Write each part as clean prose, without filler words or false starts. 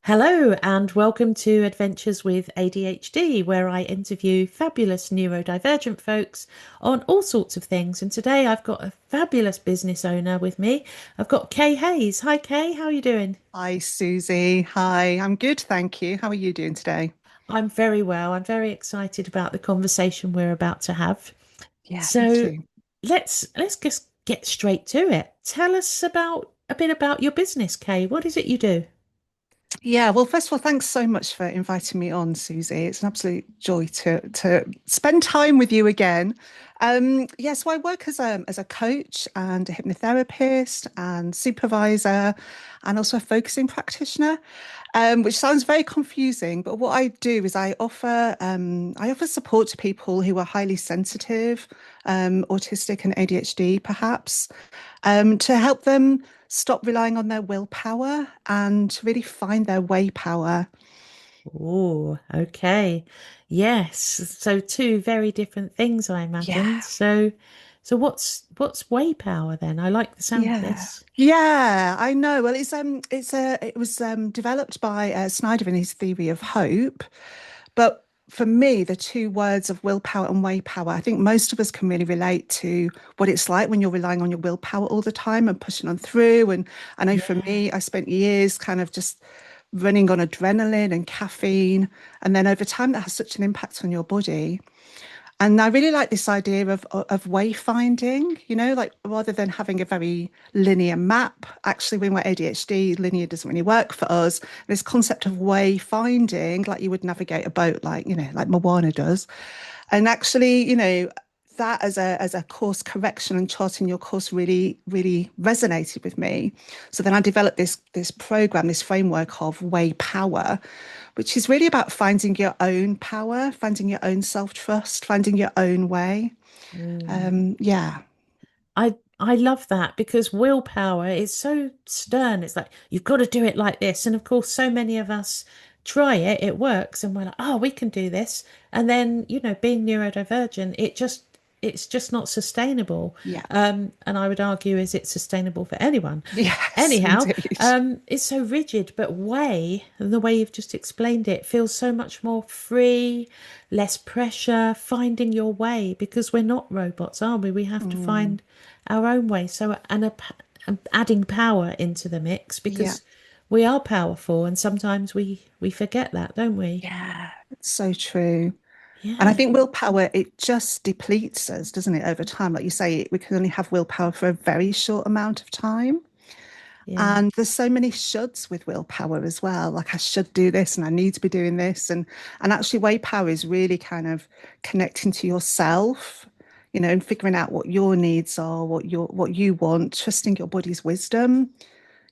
Hello, and welcome to Adventures with ADHD, where I interview fabulous neurodivergent folks on all sorts of things. And today I've got a fabulous business owner with me. I've got Kaye Heyes. Hi, Kaye. How are you doing? Hi, Susie. Hi, I'm good, thank you. How are you doing today? I'm very well. I'm very excited about the conversation we're about to have. Yeah, me So too. let's just get straight to it. Tell us about a bit about your business, Kaye. What is it you do? Yeah, well, first of all, thanks so much for inviting me on, Susie. It's an absolute joy to spend time with you again. So I work as a coach and a hypnotherapist and supervisor and also a focusing practitioner, which sounds very confusing. But what I do is I offer support to people who are highly sensitive, autistic and ADHD, perhaps. To help them stop relying on their willpower and really find their way power. Oh, okay. Yes. So two very different things, I imagine. Yeah, So what's Waypower then? I like the sound of yeah, this. yeah. I know. Well, it was developed by Snyder in his theory of hope, but for me, the two words of willpower and way power, I think most of us can really relate to what it's like when you're relying on your willpower all the time and pushing on through. And I know for Yeah. me, I spent years kind of just running on adrenaline and caffeine. And then over time, that has such an impact on your body. And I really like this idea of wayfinding, like rather than having a very linear map. Actually, when we're ADHD, linear doesn't really work for us. This concept of wayfinding, like you would navigate a boat, like Moana does. And actually, that as a course correction and charting your course really, really resonated with me. So then I developed this program, this framework of Waypower, which is really about finding your own power, finding your own self-trust, finding your own way. Mm. Yeah. I love that because willpower is so stern. It's like you've got to do it like this. And of course, so many of us try it, it works, and we're like, oh, we can do this. And then, being neurodivergent, it's just not sustainable. Yeah. And I would argue, is it sustainable for anyone? Yes, Anyhow, indeed. it's so rigid, but the way you've just explained it, feels so much more free, less pressure, finding your way, because we're not robots, are we? We have to Mm, find our own way. And adding power into the mix yeah. because we are powerful, and sometimes we forget that, don't we? Yeah. It's so true. And I Yeah, think willpower, it just depletes us, doesn't it, over time? Like you say, we can only have willpower for a very short amount of time. yeah, And there's so many shoulds with willpower as well. Like I should do this and I need to be doing this. And actually willpower is really kind of connecting to yourself, and figuring out what your needs are, what you want, trusting your body's wisdom,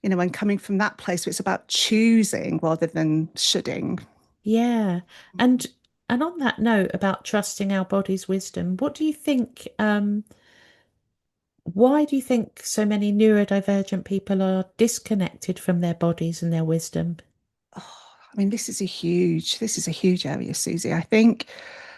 and coming from that place where it's about choosing rather than shoulding. yeah. And and on that note about trusting our body's wisdom, what do you think? Why do you think so many neurodivergent people are disconnected from their bodies and their wisdom? Oh, I mean, this is a huge area, Susie. I think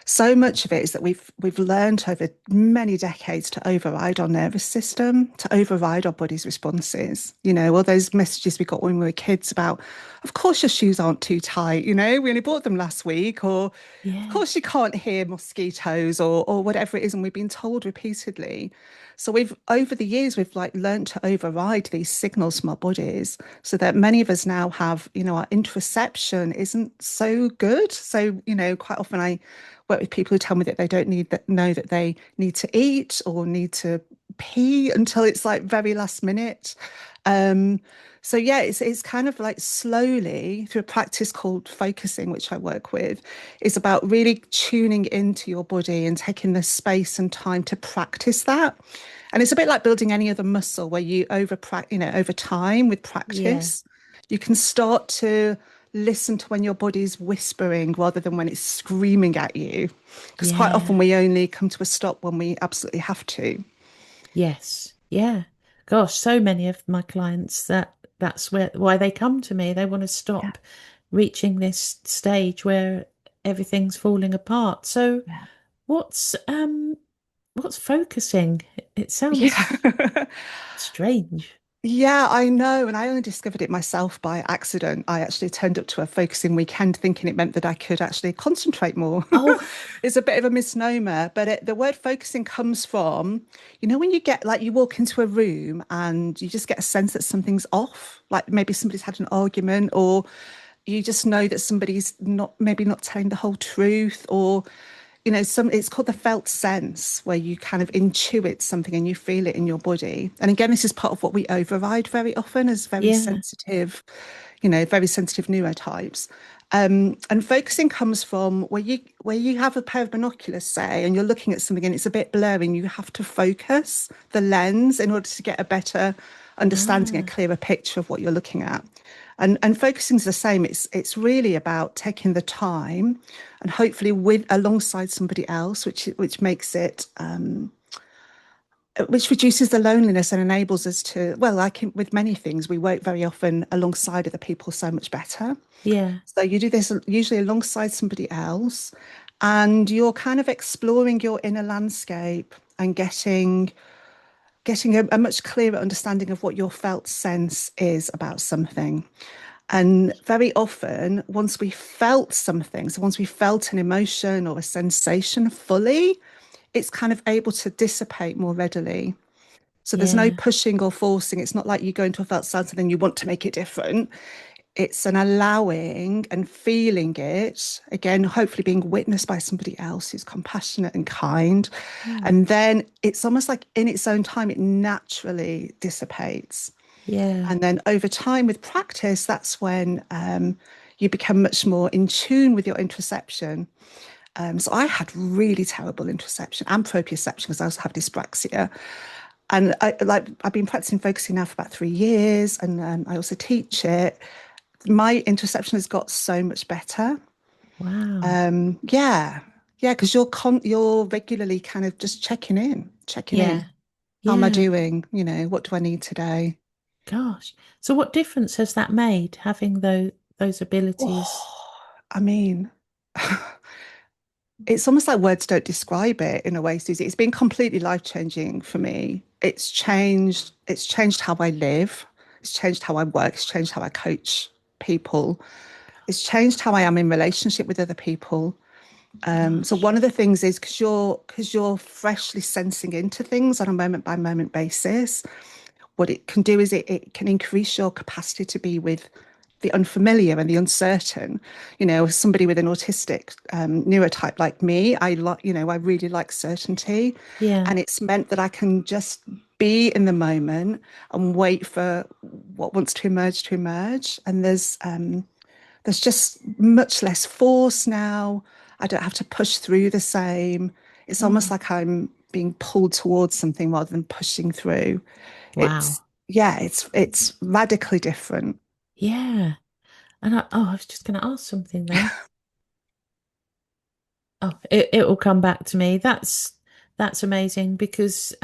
so much of it is that we've learned over many decades to override our nervous system, to override our body's responses. All those messages we got when we were kids about, of course your shoes aren't too tight, we only bought them last week, or of Yeah, course you can't hear mosquitoes or whatever it is, and we've been told repeatedly. So we've over the years we've like learned to override these signals from our bodies so that many of us now have, our interoception isn't so good. So, quite often I work with people who tell me that they don't know that they need to eat or need to pee until it's like very last minute. Um, so yeah, it's kind of like slowly through a practice called focusing, which I work with, is about really tuning into your body and taking the space and time to practice that. And it's a bit like building any other muscle where over time with yeah, practice, you can start to listen to when your body's whispering rather than when it's screaming at you. Because quite yeah, often we only come to a stop when we absolutely have to. yes, yeah. Gosh, so many of my clients that's why they come to me. They want to Yeah. stop reaching this stage where everything's falling apart. So Yeah. what's um what's focusing? It sounds Yeah. strange. Yeah, I know. And I only discovered it myself by accident. I actually turned up to a focusing weekend thinking it meant that I could actually concentrate more. Oh, It's a bit of a misnomer, but the word focusing comes from, when you get like you walk into a room and you just get a sense that something's off, like maybe somebody's had an argument, or you just know that somebody's not maybe not telling the whole truth, or it's called the felt sense, where you kind of intuit something and you feel it in your body. And again, this is part of what we override very often as yeah. very sensitive neurotypes. And focusing comes from where you have a pair of binoculars, say, and you're looking at something and it's a bit blurry, and you have to focus the lens in order to get a better understanding, a Ah, clearer picture of what you're looking at. And focusing is the same. It's really about taking the time, and hopefully with alongside somebody else, which makes it which reduces the loneliness and enables us to, well, like with many things, we work very often alongside other people so much better. yeah. So you do this usually alongside somebody else, and you're kind of exploring your inner landscape and getting a much clearer understanding of what your felt sense is about something. And very often, once we felt something, so once we felt an emotion or a sensation fully, it's kind of able to dissipate more readily. So there's no Yeah. pushing or forcing. It's not like you go into a felt sense and then you want to make it different. It's an allowing and feeling it, again, hopefully being witnessed by somebody else who's compassionate and kind. Mm. And then it's almost like in its own time, it naturally dissipates. Yeah. And then over time with practice, that's when you become much more in tune with your interoception. So I had really terrible interoception and proprioception because I also have dyspraxia. And I've been practicing focusing now for about 3 years, and I also teach it. My interoception has got so much better. Wow. Yeah, yeah, because you're regularly kind of just checking in. Yeah. How am I Yeah. doing? What do I need today? Gosh. So what difference has that made having those abilities? Oh, I mean, it's almost like words don't describe it in a way, Susie. It's been completely life-changing for me. It's changed how I live. It's changed how I work. It's changed how I coach people. It's changed how I am in relationship with other people. So Gosh. one of the things is because you're freshly sensing into things on a moment by moment basis, what it can do is it can increase your capacity to be with the unfamiliar and the uncertain. Somebody with an autistic neurotype like me, I really like certainty, Yeah. and it's meant that I can just be in the moment and wait for what wants to emerge to emerge. And there's just much less force now. I don't have to push through the same. It's almost Oh, like I'm being pulled towards something rather than pushing through. It's wow. yeah, it's radically different. Yeah. And I was just going to ask something then. Oh, it will come back to me. That's amazing because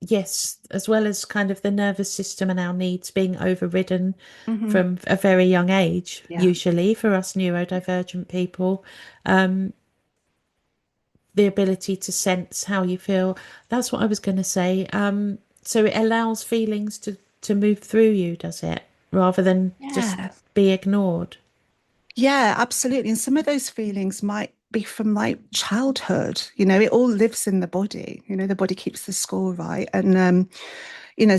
yes, as well as kind of the nervous system and our needs being overridden Hmm. from a very young age, Yeah. usually for us neurodivergent people, um, the ability to sense how you feel. That's what I was going to say. So it allows feelings to move through you, does it? Rather than just Yeah. be ignored. Yeah, absolutely. And some of those feelings might be from like childhood. It all lives in the body. The body keeps the score right. And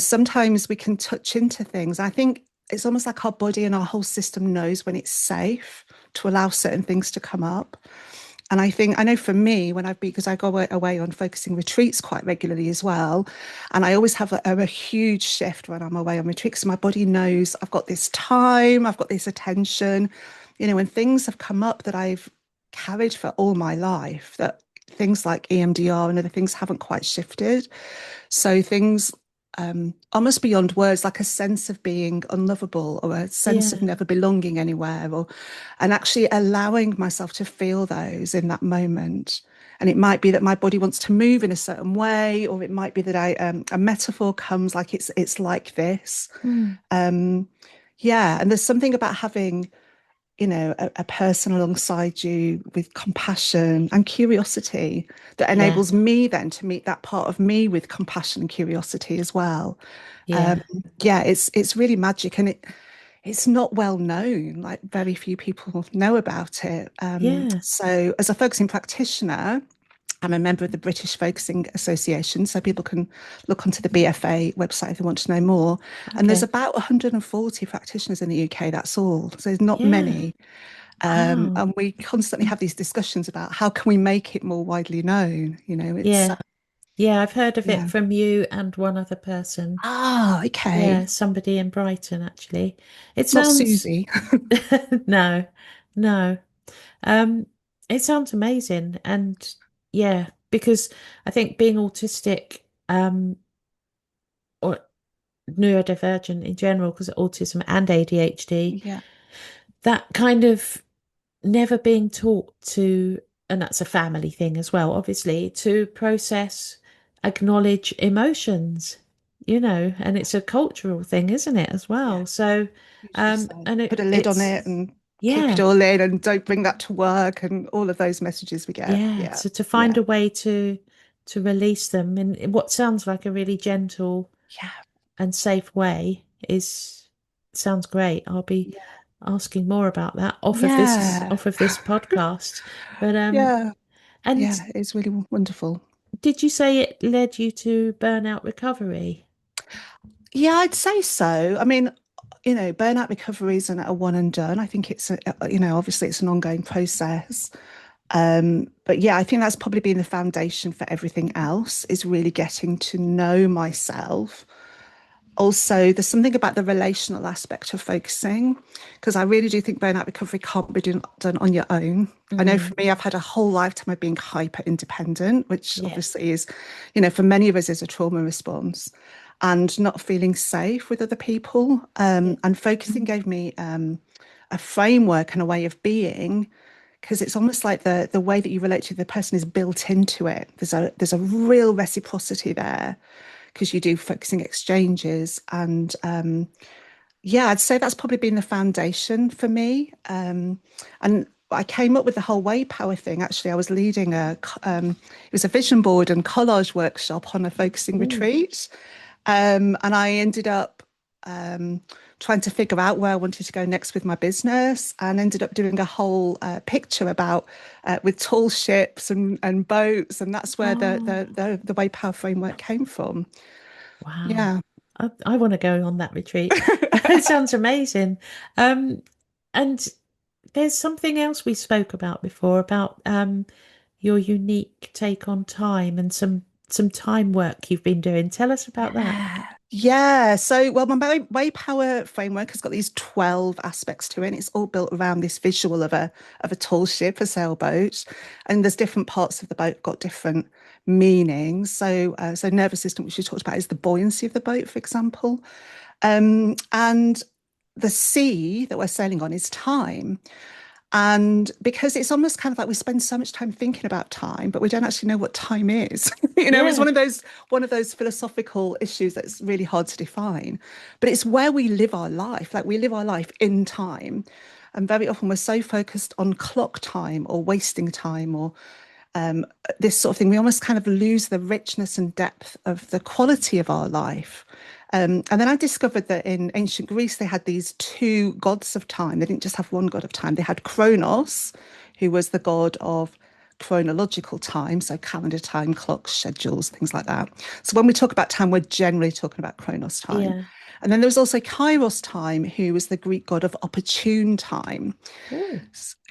sometimes we can touch into things. I think it's almost like our body and our whole system knows when it's safe to allow certain things to come up. And I know for me, when I've been, because I go away on focusing retreats quite regularly as well. And I always have a huge shift when I'm away on retreats. So my body knows I've got this time, I've got this attention. When things have come up that I've carried for all my life, that things like EMDR and other things haven't quite shifted. So things almost beyond words, like a sense of being unlovable or a sense of Yeah. never belonging anywhere, and actually allowing myself to feel those in that moment. And it might be that my body wants to move in a certain way, or it might be that a metaphor comes like it's like this. Mm. Um, yeah, and there's something about having a person alongside you with compassion and curiosity that Yeah. enables me then to meet that part of me with compassion and curiosity as well. Um, Yeah. yeah, it's really magic, and it's not well known. Like very few people know about it. Yeah. So as a focusing practitioner, I'm a member of the British Focusing Association, so people can look onto the BFA website if they want to know more. And there's Okay. about 140 practitioners in the UK, that's all. So there's not Yeah. many. Wow. And we constantly have these discussions about how can we make it more widely known? It's, Yeah. Yeah, I've heard of it yeah. from you and one other person. Ah, Yeah, okay. somebody in Brighton, actually. It Not sounds, Susie. no, no. Um, it sounds amazing. And yeah, because I think being autistic, or neurodivergent in general, because of autism and ADHD, Yeah, that kind of never being taught to, and that's a family thing as well, obviously, to process, acknowledge emotions, and it's a cultural thing, isn't it, as yeah, well? So, hugely so. and Put a lid on it's, it and keep it yeah, all in and don't bring that to work and all of those messages we get. yeah. Yeah, So to find yeah, a way to release them in what sounds like a really gentle yeah, and safe way is sounds great. I'll be yeah, asking more about that yeah, off of this podcast. But yeah, and yeah. It's really wonderful. did you say it led you to burnout recovery? Yeah, I'd say so. I mean, burnout recovery isn't a one and done. I think obviously it's an ongoing process. But yeah, I think that's probably been the foundation for everything else, is really getting to know myself. Also, there's something about the relational aspect of focusing, because I really do think burnout recovery can't be done on your own. I know Mm, for me, I've had a whole lifetime of being hyper independent, which yeah, obviously is, for many of us is a trauma response, and not feeling safe with other people. yeah, And focusing gave me a framework and a way of being, because it's almost like the way that you relate to the person is built into it. There's a real reciprocity there because you do focusing exchanges. And yeah, I'd say that's probably been the foundation for me. And I came up with the whole Waypower thing. Actually, I was leading it was a vision board and collage workshop on a focusing mm, retreat. And I ended up um, trying to figure out where I wanted to go next with my business, and ended up doing a whole picture about with tall ships and boats, and that's where oh, the Waypower framework came from. wow. Yeah. I want to go on that retreat. It sounds amazing. Um, and there's something else we spoke about before about your unique take on time and some time work you've been doing. Tell us about that. Yeah. Yeah. So, well, my Waypower framework has got these 12 aspects to it. And it's all built around this visual of a tall ship, a sailboat. And there's different parts of the boat got different meanings. So nervous system, which you talked about, is the buoyancy of the boat, for example. And the sea that we're sailing on is time. And because it's almost kind of like we spend so much time thinking about time, but we don't actually know what time is. It's Yeah, one of those philosophical issues that's really hard to define. But it's where we live our life. Like we live our life in time. And very often we're so focused on clock time or wasting time or this sort of thing, we almost kind of lose the richness and depth of the quality of our life. And then I discovered that in ancient Greece, they had these two gods of time. They didn't just have one god of time. They had Kronos, who was the god of chronological time, so calendar time, clocks, schedules, things like that. So when we talk about time, we're generally talking about Kronos time. yeah. And then there was also Kairos time, who was the Greek god of opportune time. Oh,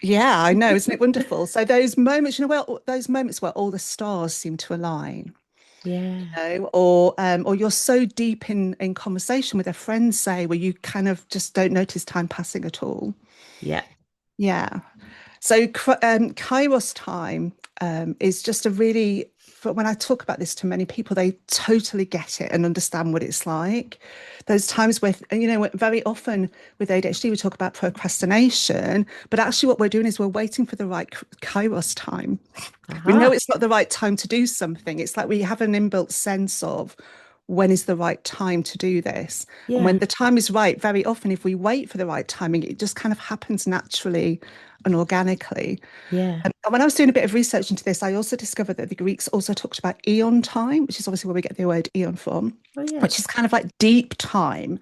Yeah, I know, isn't it wonderful? So those moments, those moments where all the stars seem to align, yeah, or you're so deep in conversation with a friend, say, where you kind of just don't notice time passing at all. yeah, Yeah. So Kairos time is just a really, when I talk about this to many people, they totally get it and understand what it's like. Those times with, very often with ADHD, we talk about procrastination, but actually what we're doing is we're waiting for the right Kairos time. We know aha, it's not the right time to do something. It's like we have an inbuilt sense of when is the right time to do this. And when Yeah. the time is right, very often, if we wait for the right timing, it just kind of happens naturally and organically. Yeah. And when I was doing a bit of research into this, I also discovered that the Greeks also talked about eon time, which is obviously where we get the word eon from, Oh, yeah. which is kind of like deep time.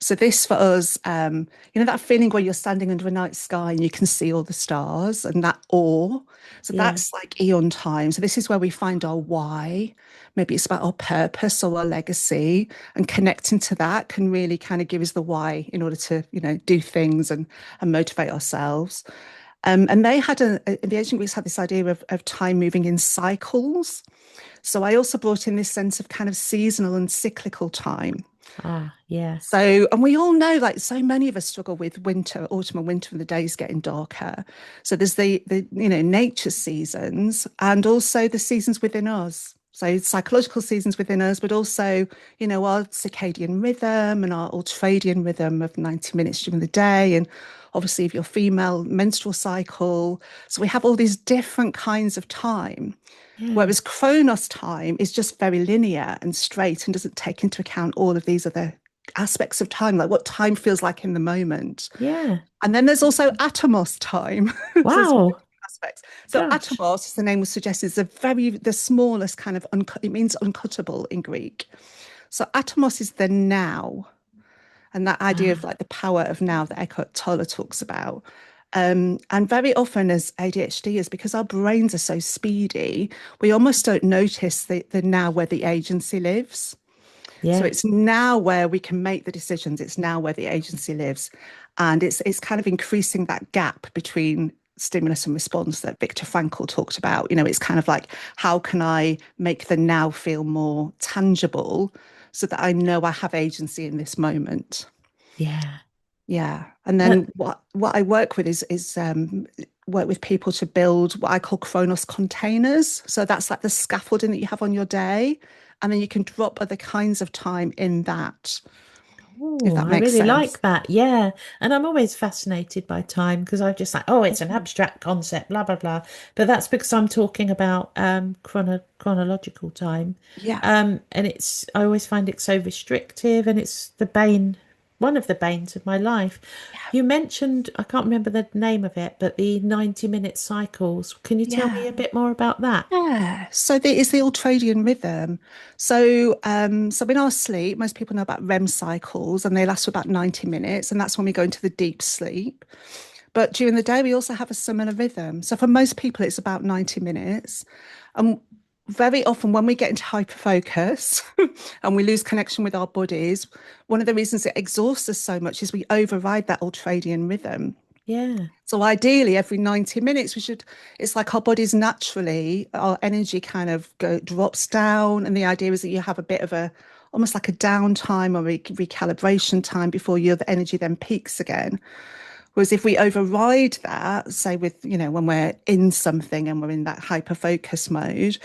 So this for us, that feeling where you're standing under a night sky and you can see all the stars and that awe. So Yeah. that's like eon time. So this is where we find our why. Maybe it's about our purpose or our legacy, and connecting to that can really kind of give us the why in order to, do things and motivate ourselves. And they had the ancient Greeks had this idea of time moving in cycles. So I also brought in this sense of kind of seasonal and cyclical time. Ah, yeah. So, and we all know, like, so many of us struggle with winter, autumn and winter, and the days getting darker. So there's the nature seasons, and also the seasons within us. So psychological seasons within us, but also, our circadian rhythm and our ultradian rhythm of 90 minutes during the day. And obviously, if you're female, menstrual cycle. So we have all these different kinds of time. Yeah. Whereas Chronos time is just very linear and straight and doesn't take into account all of these other aspects of time, like what time feels like in the moment. Yeah. And then there's also atomos time. So there's one of Wow. the aspects. So Gosh. atomos, as the name would suggest, is the smallest kind of it means uncuttable in Greek. So atomos is the now, and that idea of Ah, like the power of now that Eckhart Tolle talks about. And very often as ADHDers, because our brains are so speedy, we almost don't notice the now where the agency lives. So yeah. it's now where we can make the decisions. It's now where the agency lives. And it's kind of increasing that gap between stimulus and response that Viktor Frankl talked about. It's kind of like, how can I make the now feel more tangible so that I know I have agency in this moment? Yeah. Yeah. And Uh, then what I work with is work with people to build what I call Chronos containers. So that's like the scaffolding that you have on your day. And then you can drop other kinds of time in that, if Oh, that I makes really sense. like that. Yeah. And I'm always fascinated by time because I'm just like, oh, it's an abstract concept, blah, blah, blah. But that's because I'm talking about chronological time. Yeah. And I always find it so restrictive and it's one of the banes of my life. You mentioned, I can't remember the name of it, but the 90-minute cycles. Can you tell me Yeah. a bit more about that? Yeah. So there is the ultradian rhythm. So in our sleep, most people know about REM cycles and they last for about 90 minutes, and that's when we go into the deep sleep. But during the day, we also have a similar rhythm. So for most people, it's about 90 minutes. And very often when we get into hyperfocus and we lose connection with our bodies, one of the reasons it exhausts us so much is we override that ultradian rhythm. Yeah. So ideally, every 90 minutes, it's like our bodies naturally, our energy kind of drops down. And the idea is that you have a bit of almost like a downtime or recalibration time before your energy then peaks again. Whereas if we override that, say when we're in something and we're in that hyper focus mode,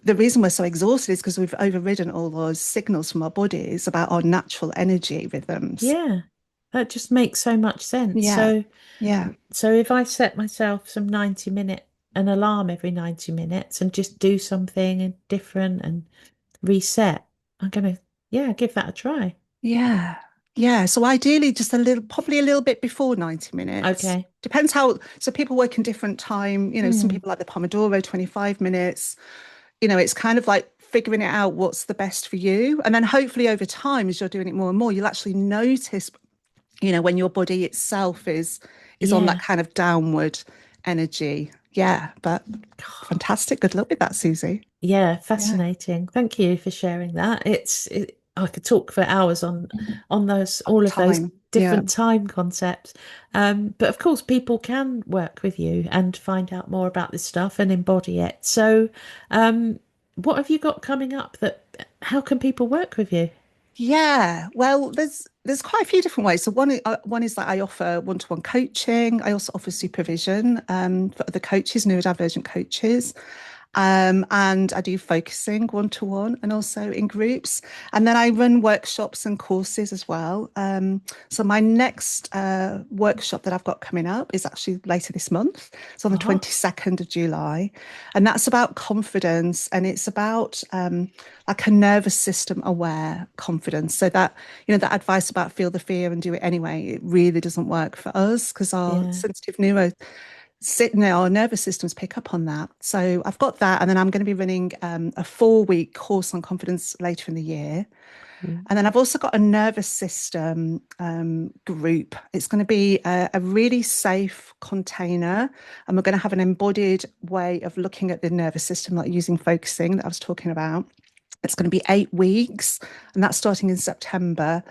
the reason we're so exhausted is because we've overridden all those signals from our bodies about our natural energy rhythms. Yeah. That just makes so much sense. Yeah. Yeah. So if I set myself an alarm every 90 minutes and just do something different and reset, I'm gonna, yeah, give that a try. Yeah. Yeah. So ideally, just probably a little bit before 90 minutes. Okay. Depends so people work in different time. Some Hmm. people like the Pomodoro, 25 minutes. It's kind of like figuring it out what's the best for you. And then hopefully over time, as you're doing it more and more, you'll actually notice, when your body itself is on that Yeah. kind of downward energy. Yeah. But fantastic. Good luck with that, Susie. Yeah, Yeah. fascinating. Thank you for sharing that. I could talk for hours on those all of those Time. Yeah. different time concepts. But of course, people can work with you and find out more about this stuff and embody it. So, what have you got coming up how can people work with you? Yeah, well, there's quite a few different ways. So one is that I offer one-to-one coaching. I also offer supervision for other coaches, neurodivergent coaches. And I do focusing one-to-one and also in groups. And then I run workshops and courses as well. So my next workshop that I've got coming up is actually later this month. It's on the Oh, 22nd of July. And that's about confidence. And it's about like a nervous system aware confidence. So that, that advice about feel the fear and do it anyway, it really doesn't work for us because our yeah. sensitive neuro sitting there, our nervous systems pick up on that. So I've got that, and then I'm going to be running a 4-week course on confidence later in the year. Mm. And then I've also got a nervous system group. It's going to be a really safe container, and we're going to have an embodied way of looking at the nervous system, like using focusing that I was talking about. It's going to be 8 weeks, and that's starting in September.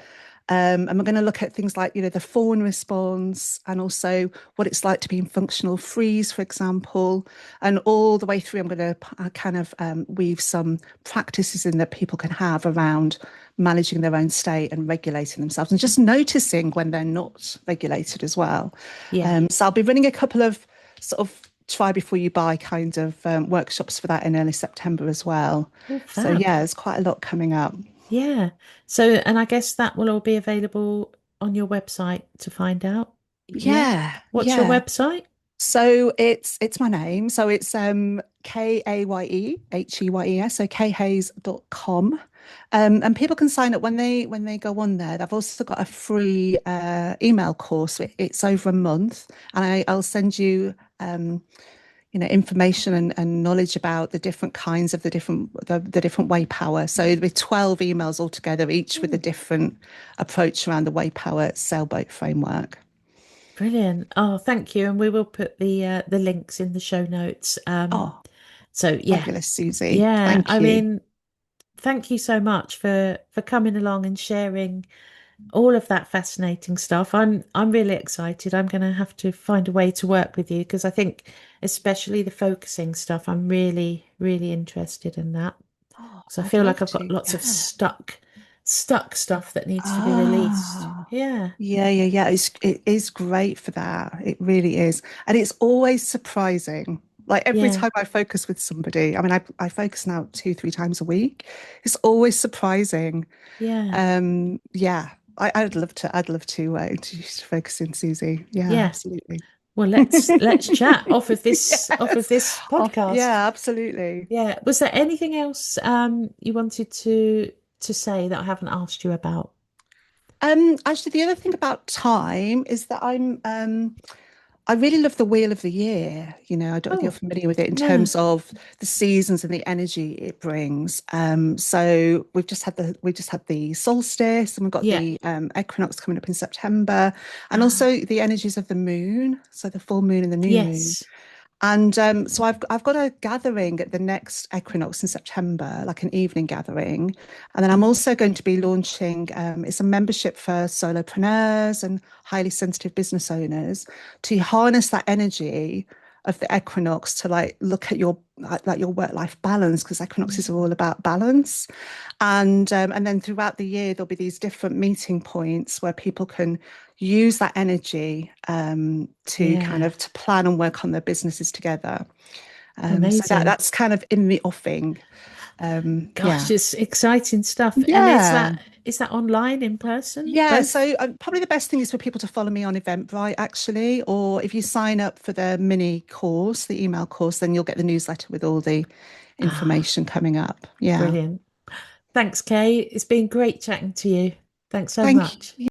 And we're going to look at things like, the fawn response and also what it's like to be in functional freeze, for example. And all the way through, I'm going to kind of weave some practices in that people can have around managing their own state and regulating themselves and just noticing when they're not regulated as well. Yeah. So I'll be running a couple of sort of try before you buy kind of workshops for that in early September as well. Oh, So fab. yeah, there's quite a lot coming up. Yeah. So, and I guess that will all be available on your website to find out. Yeah. Yeah, What's your yeah. website? So it's my name. So it's Kayeheyes, so kayheyes.com. And people can sign up when they go on there. I've also got a free email course. It's over a month, and I'll send you information and knowledge about the different kinds of the different Waypower. So there'll be 12 emails altogether, each with a Mm. different approach around the Waypower sailboat framework. Brilliant. Oh, thank you. And we will put the links in the show notes. Oh, So yeah. fabulous, Susie. Yeah. I Thank you. mean, thank you so much for coming along and sharing all of that fascinating stuff. I'm really excited. I'm going to have to find a way to work with you because I think especially the focusing stuff, I'm really, really interested in that. Oh, So I I'd feel like love I've got to. lots of Yeah. stuck stuff that needs to be released. Ah, Yeah. yeah, yeah, yeah. It is great for that. It really is. And it's always surprising. Like every Yeah. time I focus with somebody, I mean, I focus now 2, 3 times a week. It's always surprising. Yeah. Yeah, I'd love to focus in Susie. Yeah, Yeah. absolutely. Well, let's chat off of Yes. this Oh, podcast. yeah, absolutely. Yeah. Was there anything else you wanted to say that I haven't asked you about? Actually, the other thing about time is that I really love the Wheel of the Year. I don't know if you're Oh, familiar with it in no. terms of the seasons and the energy it brings. So we just had the solstice, and we've got Yeah. the equinox coming up in September, and Ah, also the energies of the moon, so the full moon and the new moon. yes. And so I've got a gathering at the next equinox in September, like an evening gathering. And then I'm also going to be launching, it's a membership for solopreneurs and highly sensitive business owners to harness that energy of the equinox to like look at your like your work-life balance, because equinoxes are all about balance. And then throughout the year there'll be these different meeting points where people can use that energy to kind Yeah. of to plan and work on their businesses together. So Amazing. that's kind of in the offing. Gosh, Yeah. it's exciting stuff. And Yeah. is that online, in person, Yeah, both? so probably the best thing is for people to follow me on Eventbrite, actually, or if you sign up for the mini course, the email course, then you'll get the newsletter with all the Ah, information coming up. Yeah. brilliant. Thanks, Kay. It's been great chatting to you. Thanks so Thank much. you.